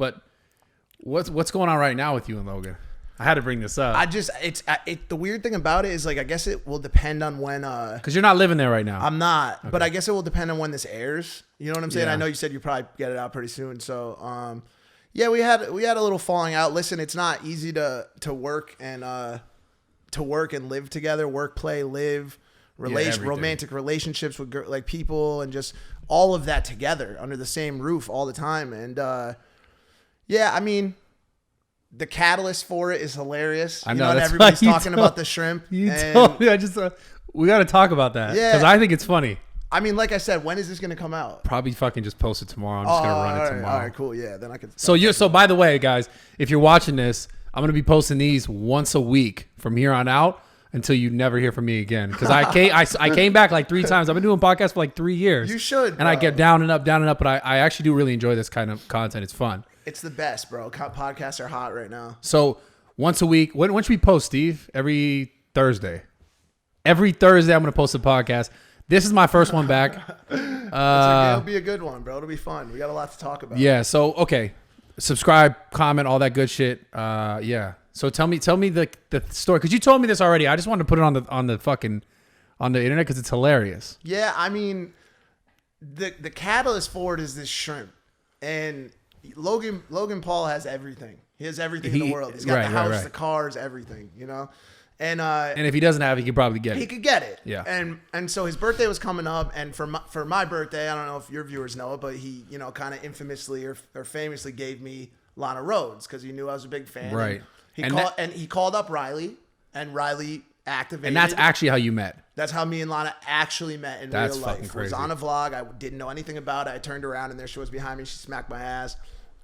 But what's going on right now with you and Logan? I had to bring this up. The weird thing about it is like I guess it will depend on when because you're not living there right now. I'm not, but I guess it will depend on when this airs. You know what I'm saying? Yeah. I know you said you probably get it out pretty soon. So yeah, we had a little falling out. Listen, it's not easy to work and live together, work, play, live, romantic relationships with like people and just all of that together under the same roof all the time. And yeah, I mean, the catalyst for it is hilarious. I know, and everybody's talking about the shrimp. You told me. We got to talk about that. Yeah. Because I think it's funny. I mean, like I said, when is this going to come out? Probably fucking just post it tomorrow. I'm just going to run it tomorrow. All right, cool. Yeah, then I can. So by the way, guys, if you're watching this, I'm going to be posting these once a week from here on out until you never hear from me again. Because I came back like 3 times. I've been doing podcasts for like 3 years. You should, and I get down and up, but I actually do really enjoy this kind of content. It's fun. It's the best, bro. Podcasts are hot right now. So once a week, when should we post, Steve? Every Thursday. Every Thursday, I'm going to post a podcast. This is my first one back. It'll be a good one, bro. It'll be fun. We got a lot to talk about. Yeah. So, okay. Subscribe, comment, all that good shit. Yeah. So tell me the story. Cause you told me this already. I just wanted to put it on the internet cause it's hilarious. Yeah. I mean, the catalyst for it is this shrimp, and Logan Paul has everything. He has everything in the world. He's got the house, the cars, everything, you know? And if he doesn't have it, he could probably get it. He could get it. Yeah. And so his birthday was coming up, and for my birthday, I don't know if your viewers know it, but he, you know, kind of infamously or famously gave me Lana Rhoades because he knew I was a big fan. Right. And he called up Riley, and Riley activated. And that's actually how you met. That's how me and Lana actually met in real life. Fucking crazy. It was on a vlog. I didn't know anything about it. I turned around, and there she was behind me. She smacked my ass.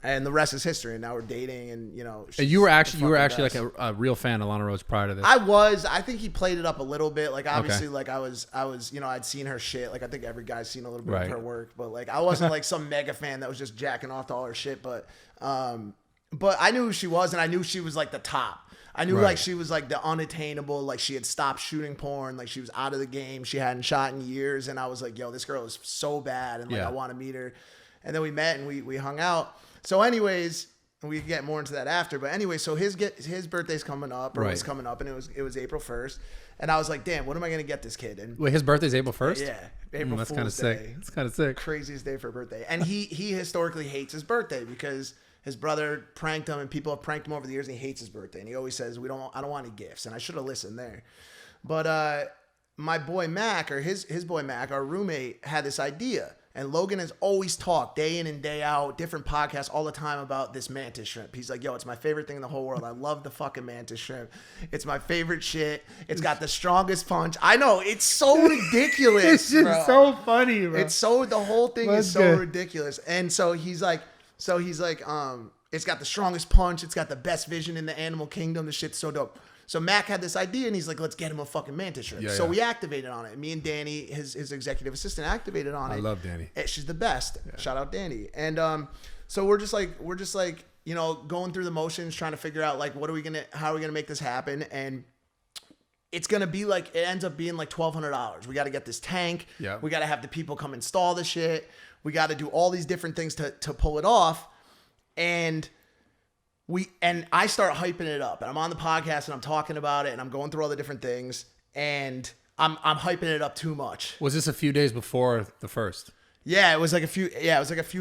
And the rest is history. And now we're dating, and you know. And you were actually like a real fan of Lana Rhoades prior to this. I was. I think he played it up a little bit. Like obviously, like I was. You know, I'd seen her shit. Like I think every guy's seen a little bit of her work. But like I wasn't like some mega fan that was just jacking off to all her shit. But I knew who she was, and I knew she was like the top. I knew like she was like the unattainable. Like she had stopped shooting porn. Like she was out of the game. She hadn't shot in years. And I was like, yo, this girl is so bad, and like I want to meet her. And then we met and we hung out. So anyways, we can get more into that after. But anyway, so his birthday's coming up, or was coming up, and it was April 1st. And I was like, damn, what am I gonna get this kid? And wait, his birthday's April 1st? Yeah, April that's Fool's kind of Day. sick. It's kind of sick. Craziest day for a birthday. And he historically hates his birthday because his brother pranked him, and people have pranked him over the years, and he hates his birthday. And he always says, I don't want any gifts. And I should have listened there. But my boy Mac, or his boy Mac, our roommate, had this idea. And Logan has always talked day in and day out, different podcasts all the time about this mantis shrimp. He's like, yo, it's my favorite thing in the whole world. I love the fucking mantis shrimp. It's my favorite shit. It's got the strongest punch. I know, it's so ridiculous. It's just so funny, bro. The whole thing is so ridiculous. And so he's like, it's got the strongest punch. It's got the best vision in the animal kingdom. The shit's so dope. So Mac had this idea, and he's like, let's get him a fucking mantis shrimp. So we activated on it. Me and Danny, his executive assistant, activated on it. I love Danny. She's the best. Yeah. Shout out Danny. And so we're just like, you know, going through the motions, trying to figure out like, how are we gonna make this happen? And it's gonna be like, it ends up being like $1,200. We got to get this tank. Yeah. We got to have the people come install the shit. We got to do all these different things to pull it off. And I start hyping it up, and I'm on the podcast and I'm talking about it, and I'm going through all the different things, and I'm hyping it up too much. Was this a few days before the first? Yeah, it was like a few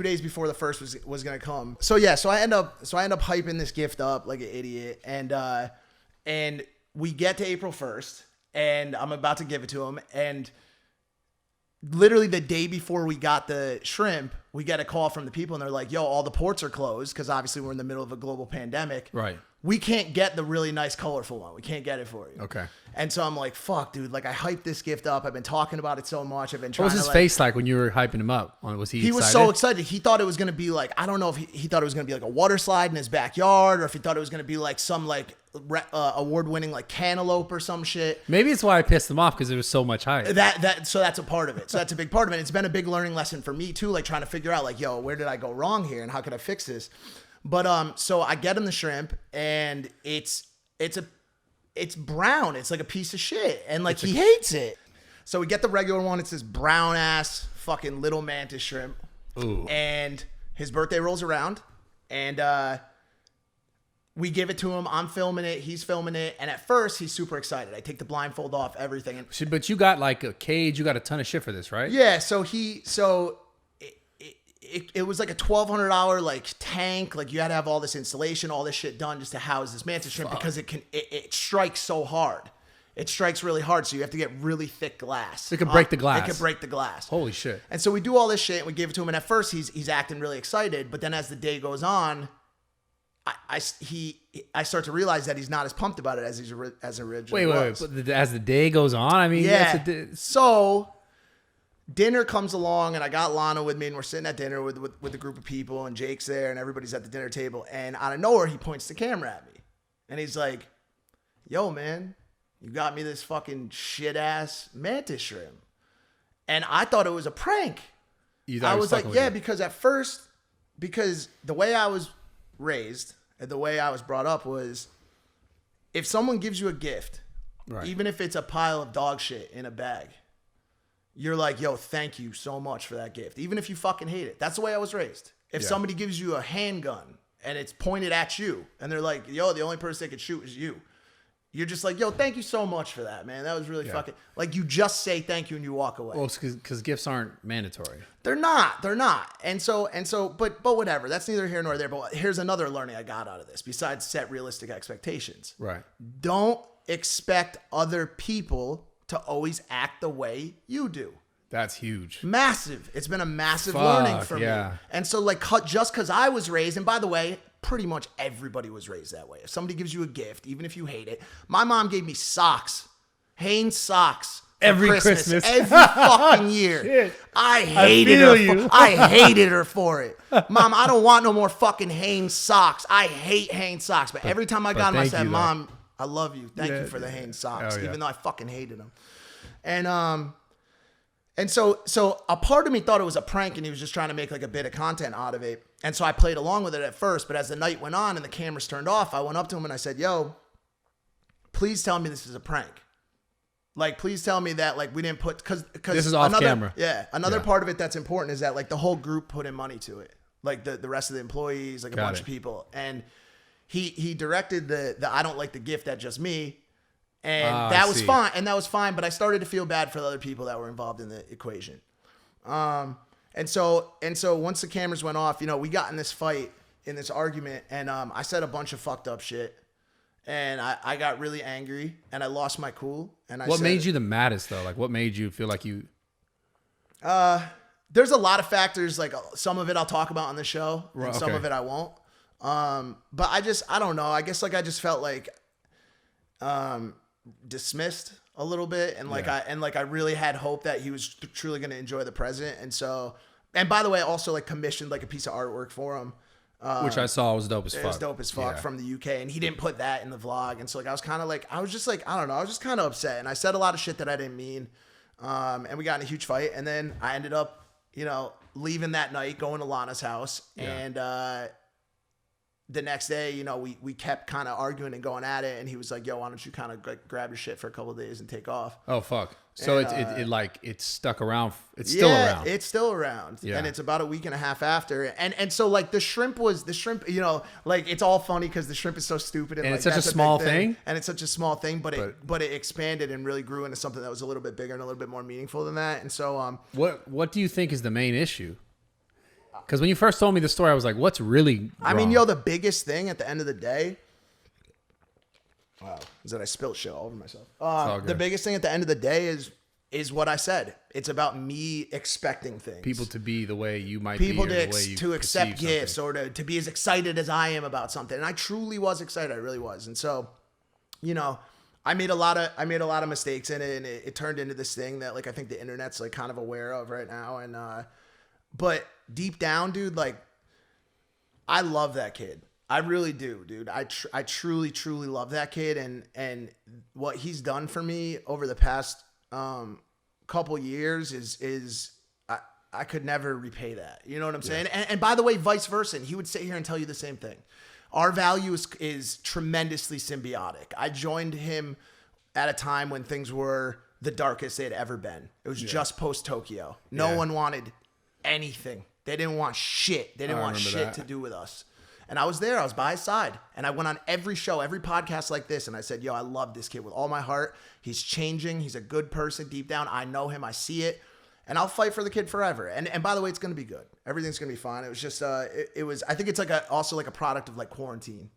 days before the first was gonna come. So I end up hyping this gift up like an idiot, and we get to April 1st, and I'm about to give it to him, and literally the day before we got the shrimp, we get a call from the people, and they're like, yo, all the ports are closed because obviously we're in the middle of a global pandemic. Right. We can't get the really nice colorful one. We can't get it for you. Okay. And so I'm like, fuck, dude. Like I hyped this gift up. I've been talking about it so much. I've been trying. What was his face like when you were hyping him up? Was he excited? He was so excited. He thought it was going to be like, I don't know if he thought it was going to be like a water slide in his backyard, or if he thought it was going to be like some like award-winning like cantaloupe or some shit. Maybe it's why I pissed him off, because there was so much hype. So that's a part of it. So that's a big part of it. It's been a big learning lesson for me too, like trying to figure out like, yo, where did I go wrong here, and how could I fix this? But so I get him the shrimp, and it's brown. It's like a piece of shit, and like he hates it. So we get the regular one. It's this brown ass fucking little mantis shrimp. Ooh. And his birthday rolls around, And we give it to him. I'm filming it. He's filming it. And at first, he's super excited. I take the blindfold off, everything. But you got like a cage. You got a ton of shit for this, right? Yeah. It was like a $1,200 like tank. Like you had to have all this insulation, all this shit done just to house this mantis shrimp because it strikes so hard. It strikes really hard, so you have to get really thick glass. It could break the glass. It could break the glass. Holy shit! And so we do all this shit, and we give it to him. And at first, he's acting really excited, but then as the day goes on, I start to realize that he's not as pumped about it as originally was. Wait. As the day goes on, I mean, yeah. So dinner comes along, and I got Lana with me, and we're sitting at dinner with a group of people, and Jake's there, and everybody's at the dinner table. And out of nowhere, he points the camera at me, and he's like, "Yo, man, you got me this fucking shit ass mantis shrimp." And I thought it was a prank. I was like, yeah, because at first, because the way I was raised and the way I was brought up was, if someone gives you a gift, right, even if it's a pile of dog shit in a bag, you're like, yo, thank you so much for that gift. Even if you fucking hate it. That's the way I was raised. If somebody gives you a handgun and it's pointed at you and they're like, yo, the only person that could shoot is you, you're just like, yo, thank you so much for that, man. That was really fucking... Like, you just say thank you and you walk away. Well, because gifts aren't mandatory. They're not. And so, but whatever. That's neither here nor there. But here's another learning I got out of this, besides set realistic expectations. Right. Don't expect other people to always act the way you do. That's huge. Massive. It's been a massive learning for me. And so, like, just because I was raised, and by the way, pretty much everybody was raised that way. If somebody gives you a gift, even if you hate it, my mom gave me socks, Hanes socks, every Christmas. Every fucking year. Shit. I hated her. I hated her for it. Mom, I don't want no more fucking Hanes socks. I hate Hanes socks. But every time I got them, I said, Mom, I love you. Thank you for the Hanes socks, even though I fucking hated them. And so a part of me thought it was a prank and he was just trying to make like a bit of content out of it. And so I played along with it at first, but as the night went on and the cameras turned off, I went up to him and I said, yo, please tell me this is a prank. Like, please tell me that, like, we didn't put, because this is off camera. Yeah. Another part of it that's important is that, like, the whole group put in money to it. Like, the rest of the employees, like a bunch of people. And he directed the I don't like the gift at just me. And that was fine. And that was fine. But I started to feel bad for the other people that were involved in the equation. And so once the cameras went off, you know, we got in this fight, in this argument, and I said a bunch of fucked up shit. And I got really angry and I lost my cool. And what made you the maddest though? Like, what made you feel like you? There's a lot of factors. Like, some of it I'll talk about on the show, and some of it I won't. But I don't know. I guess like I just felt like dismissed a little bit, and like I really had hope that he was truly going to enjoy the present. And so, and by the way, I also like commissioned like a piece of artwork for him. Which I saw was dope as fuck. It was dope as fuck from the UK, and he didn't put that in the vlog. And so like I was kind of like, I was just kind of upset, and I said a lot of shit that I didn't mean. And we got in a huge fight, and then I ended up, you know, leaving that night, going to Lana's house, and the next day, you know, we kept kind of arguing and going at it, and he was like, yo, why don't you kind of grab your shit for a couple of days and take off? Oh, fuck. So and, it's stuck around. It's still around. It's still around. Yeah. And it's about a week and a half after. And so like the shrimp, you know, like it's all funny because the shrimp is so stupid. And like, it's such a small thing. And it's such a small thing, but it expanded and really grew into something that was a little bit bigger and a little bit more meaningful than that. And so, what do you think is the main issue? Because when you first told me the story, I was like, what's really wrong? I mean, yo, the biggest thing at the end of the day, is that I spilled shit all over myself. The biggest thing at the end of the day is what I said. It's about me expecting things. People to be the way you might be. People to accept gifts or to be as excited as I am about something. And I truly was excited. I really was. And so, you know, I made a lot of mistakes in it, and it turned into this thing that like I think the internet's like kind of aware of right now. And but deep down, dude, like I love that kid. I really do, dude. I truly, truly love that kid, and what he's done for me over the past couple years is I could never repay that. You know what I'm saying? And by the way, vice versa. And he would sit here and tell you the same thing. Our value is tremendously symbiotic. I joined him at a time when things were the darkest they'd ever been. It was just post Tokyo. No one wanted anything. They didn't want shit. They didn't want shit to do with us. And I was there. I was by his side. And I went on every show, every podcast like this. And I said, yo, I love this kid with all my heart. He's changing. He's a good person deep down. I know him. I see it. And I'll fight for the kid forever. And by the way, it's going to be good. Everything's going to be fine. It was just, I think it's like also like a product of like quarantine.